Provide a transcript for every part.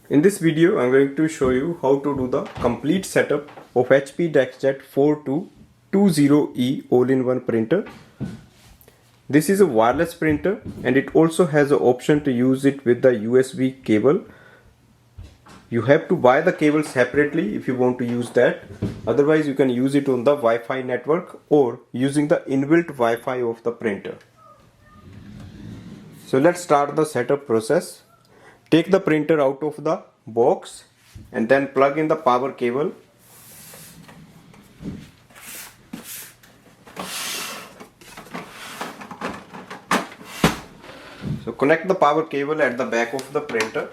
In this video, I'm going to show you how to do the complete setup of HP DeskJet 4220e all-in-one printer. This is a wireless printer and it also has an option to use it with the USB cable. You have to buy the cable separately if you want to use that. Otherwise, you can use it on the Wi-Fi network or using the inbuilt Wi-Fi of the printer. So let's start the setup process. Take the printer out of the box and then plug in the power cable. So connect the power cable at the back of the printer.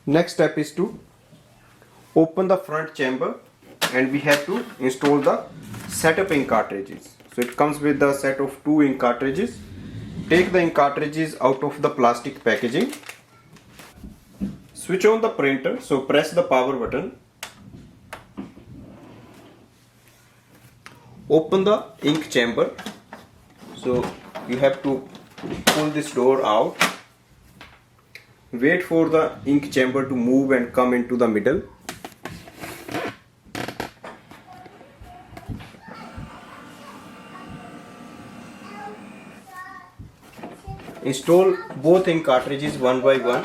Next step is to open the front chamber and we have to install the setup ink cartridges. So it comes with the set of 2 ink cartridges. Take the ink cartridges out of the plastic packaging. Switch on the printer, so press the power button. Open the ink chamber. So you have to pull this door out. Wait for the ink chamber to move and come into the middle. Install both ink cartridges one by one.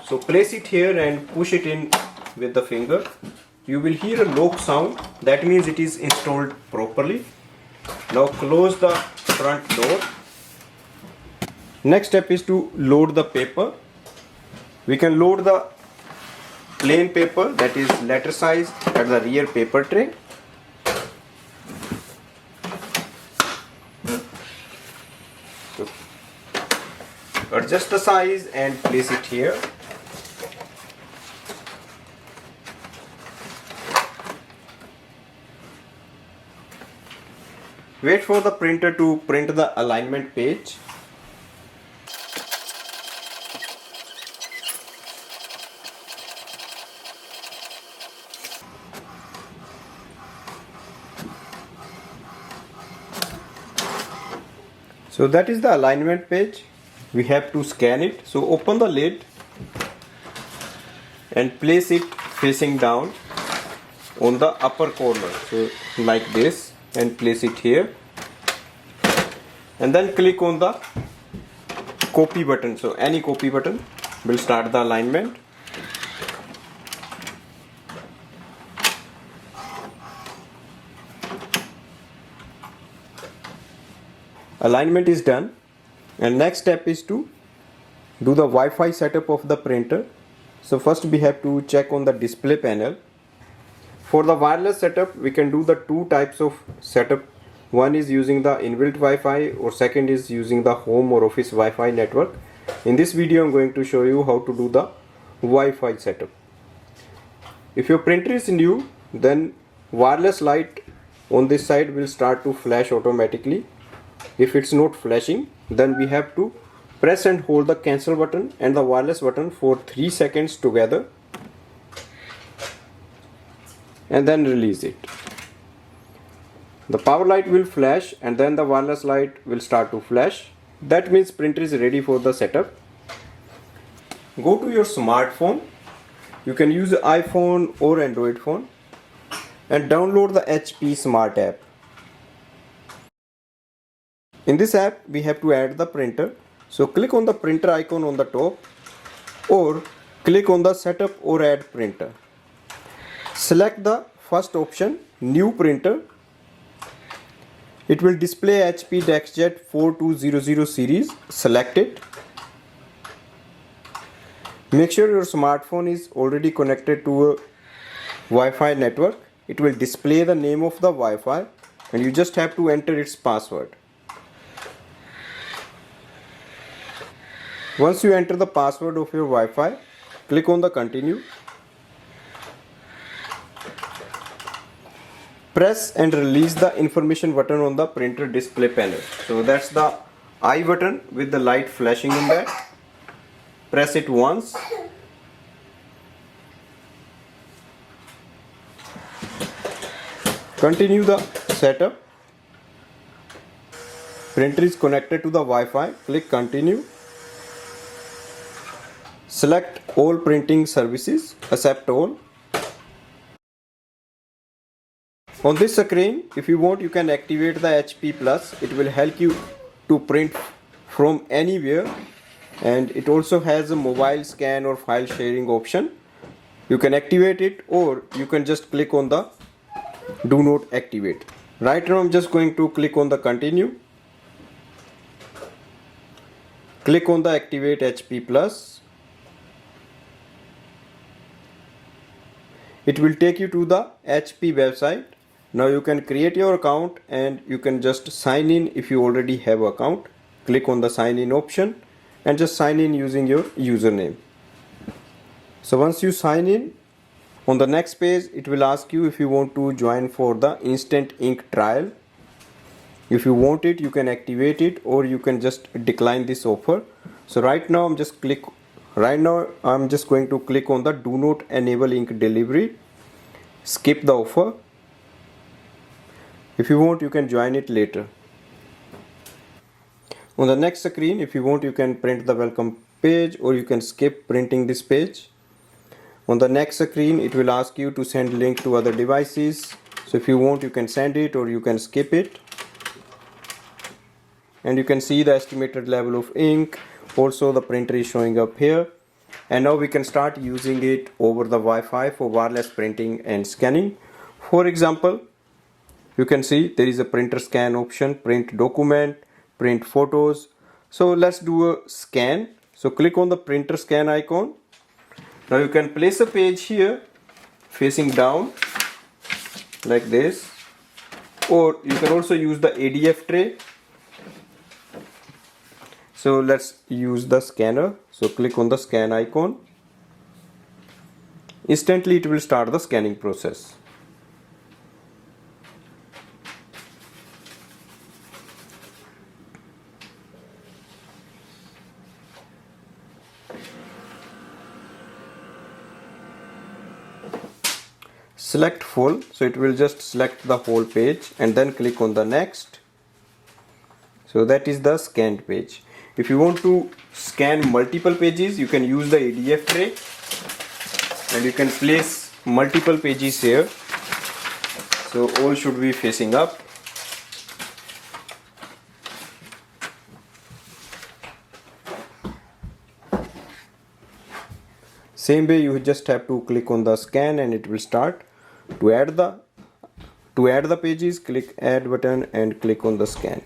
So place it here and push it in with the finger. You will hear a lock sound. That means it is installed properly. Now close the front door. Next step is to load the paper. We can load the plain paper, that is letter size, at the rear paper tray. So adjust the size and place it here. Wait for the printer to print the alignment page. So that is the alignment page. We have to scan it. So open the lid and place it facing down on the upper corner. So like this, and place it here. And then click on the copy button. So any copy button will start the alignment. Alignment is done, and next step is to do the Wi-Fi setup of the printer. So first we have to check on the display panel. For the wireless setup, we can do the 2 types of setup. One is using the inbuilt Wi-Fi, or second is using the home or office Wi-Fi network. In this video, I'm going to show you how to do the Wi-Fi setup. If your printer is new, then wireless light on this side will start to flash automatically. If it's not flashing, then we have to press and hold the cancel button and the wireless button for 3 seconds together and then release it. The power light will flash and then the wireless light will start to flash. That means printer is ready for the setup. Go to your smartphone. You can use iPhone or Android phone and download the HP Smart app. In this app, we have to add the printer. So click on the printer icon on the top or click on the setup or add printer. Select the first option, new printer. It will display HP DeskJet 4220 series. Select it. Make sure your smartphone is already connected to a Wi-Fi network. It will display the name of the Wi-Fi and you just have to enter its password. Once you enter the password of your Wi-Fi, click on the continue. Press and release the information button on the printer display panel. So that's the I button with the light flashing in that. Press it once. Continue the setup. Printer is connected to the Wi-Fi. Click continue. Select all printing services, accept all. On this screen, if you want, you can activate the HP Plus. It will help you to print from anywhere, and it also has a mobile scan or file sharing option. You can activate it, or you can just click on the do not activate. Right now I'm just going to click on the continue. Click on the activate HP Plus. It will take you to the HP website. Now you can create your account and you can just sign in if you already have an account. Click on the sign in option and just sign in using your username. So once you sign in, on the next page it will ask you if you want to join for the instant ink trial. If you want it, you can activate it, or you can just decline this offer. So right now I'm just going to click on the do not enable ink delivery. Skip the offer. If you want, you can join it later. On the next screen, if you want, you can print the welcome page, or you can skip printing this page. On the next screen, it will ask you to send link to other devices. So if you want, you can send it, or you can skip it. And you can see the estimated level of ink. Also the printer is showing up here. And now we can start using it over the Wi-Fi for wireless printing and scanning. For example, you can see there is a printer scan option, print document, print photos. So let's do a scan. So click on the printer scan icon. Now you can place a page here facing down like this, or you can also use the ADF tray. So let's use the scanner. So click on the scan icon. Instantly it will start the scanning process. Select full, so it will just select the whole page and then click on the next. So that is the scanned page. If you want to scan multiple pages, you can use the ADF tray and you can place multiple pages here. So all should be facing up. Same way, you just have to click on the scan and it will start. To add the pages, click add button and click on the scan.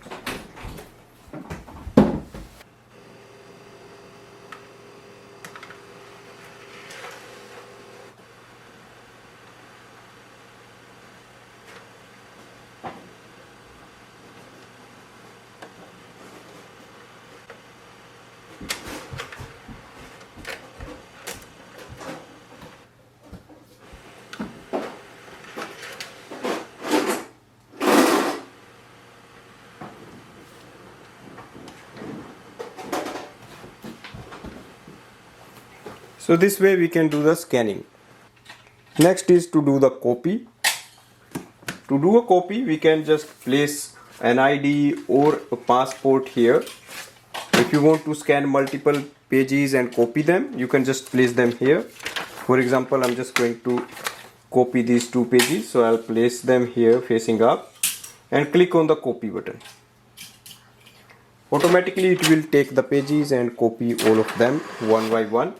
So this way we can do the scanning. Next is to do the copy. To do a copy, we can just place an ID or a passport here. If you want to scan multiple pages and copy them, you can just place them here. For example, I'm just going to copy these two pages, so I'll place them here facing up and click on the copy button. Automatically it will take the pages and copy all of them one by one.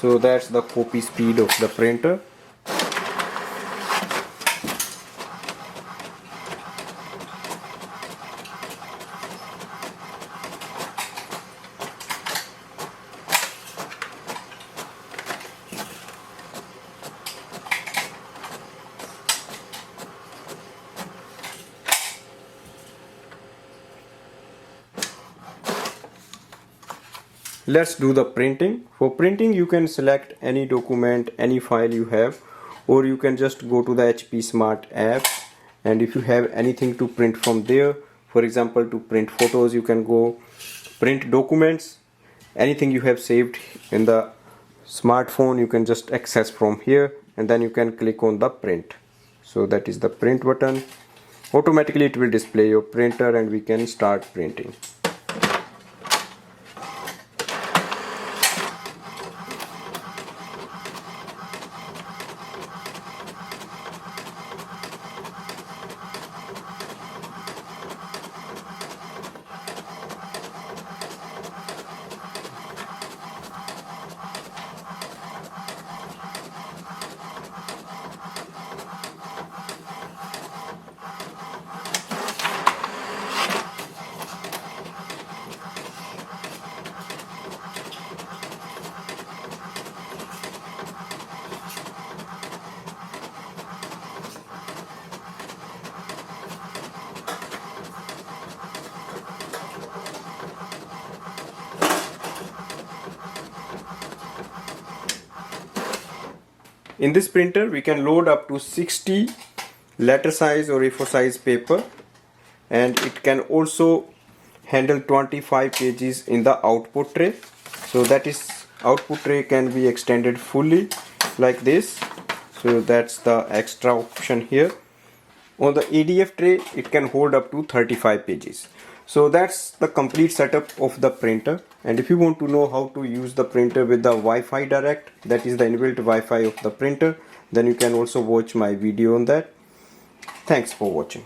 So that's the copy speed of the printer. Let's do the printing. For printing, you can select any document, any file you have, or you can just go to the HP Smart app, and if you have anything to print from there, for example to print photos, you can go print documents. Anything you have saved in the smartphone you can just access from here, and then you can click on the print. So that is the print button. Automatically it will display your printer and we can start printing. In this printer we can load up to 60 letter size or A4 size paper, and it can also handle 25 pages in the output tray. So that is, output tray can be extended fully like this. So that's the extra option here. On the ADF tray it can hold up to 35 pages. So that's the complete setup of the printer. And if you want to know how to use the printer with the Wi-Fi direct, that is the inbuilt Wi-Fi of the printer, then you can also watch my video on that. Thanks for watching.